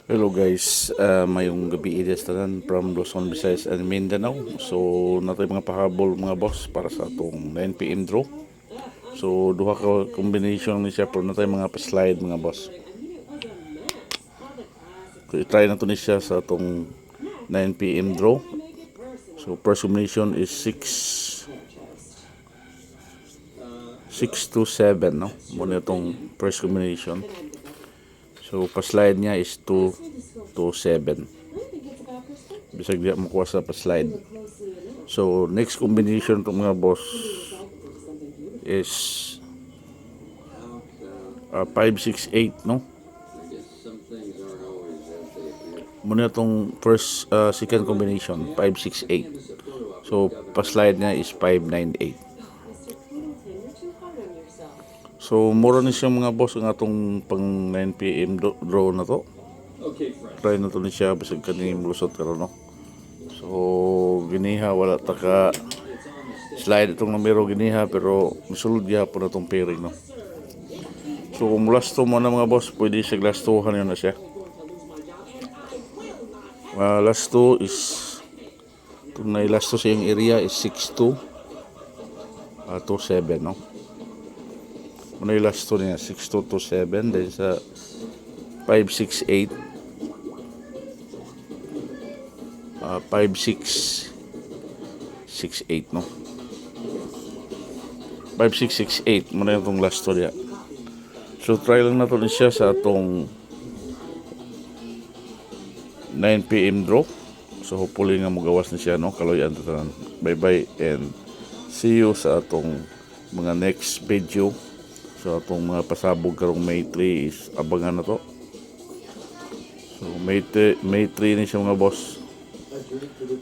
Hello guys, mayong gabi ides tanan from Luzon, Visayas and Mindanao. So natay mga pahabol mga boss para sa atong 9 PM draw. So duha ka combination ni siya pero natay mga pa-slide mga boss. So i-try na to ni siya sa atong 9 PM draw. So first combination is 6 to 7, no? Muna itong first combination. So pa-slide niya is 2 to 7. Bisag di makuha sa pa-slide. So next combination itong mga boss is 5, 6, 8, no? Muna itong second combination, 5, 6, 8. So pa-slide niya is 5, 9, 8. So mura ni siya mga boss ang atong pang 9 PM draw na to. Try na to ni siya bisag kaning lusot karon, no. So giniha wala taka slide itong numero giniha pero misulod gyapon na tong pairing, no. So kung last two mo na mga boss, pwede siya last two yun na siya. Last two is kung na last two sa yung area is 6-2 to 7, no. Muna yung last two niya 6-2 to 7, then sa 5-6-8 5-6-6-8, no. 5-6-6-8 muna yung itong last two niya. So try lang natin siya sa atong 9 PM draw. So hopefully nga magawas na siya, no. Kaloyan tanan. Bye bye and see you sa atong mga next video. So atong mga pasabog karong May 3 is abangan na to. So May 3 ni siya mga boss.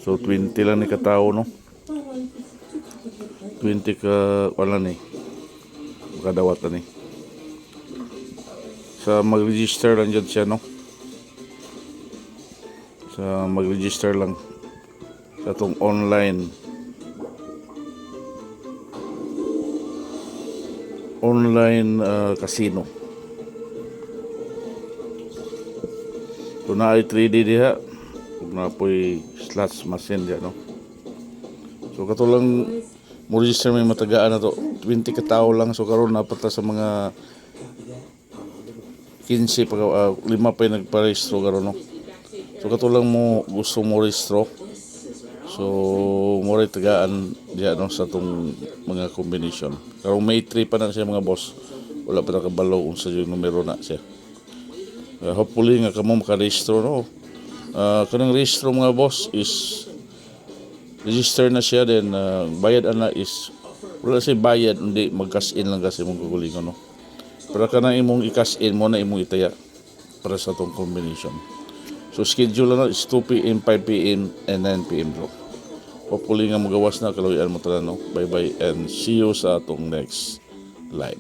So 20 lang ni katao, no. 20 ka wala ni. Makadawat na ni. Sa mag-register lang dyan siya, no. Sa mag-register lang sa itong online casino. So na ay 3D diha ug na po'y slots machine diha, no. So katulang mo register may matagaan na to 20 ka tawo lang. So karon napata sa mga 15 pa 5 pa yung nagparehistro karon, no. So katulang mo gusto mo rehistro. So more tagaan diya, no, sa tong mga combination. Karong May 3 pa na siya mga boss. Wala pa nakabalo unsa yung numero na siya. Hopefully nga kamo makarehistro, no. Kanang rehistro mga boss is register na siya, then bayad ana is wala siya bayad, hindi mag-cash in lang kasi mong kukulingon, no. Para kanang imong i-cash in mo na imong itaya para sa tong combination. So schedule na is 2 PM, 5 PM and 9 PM draw. Hopefully nga magawas na kaloyan mo tanan, no. Bye bye and see you sa atong next live.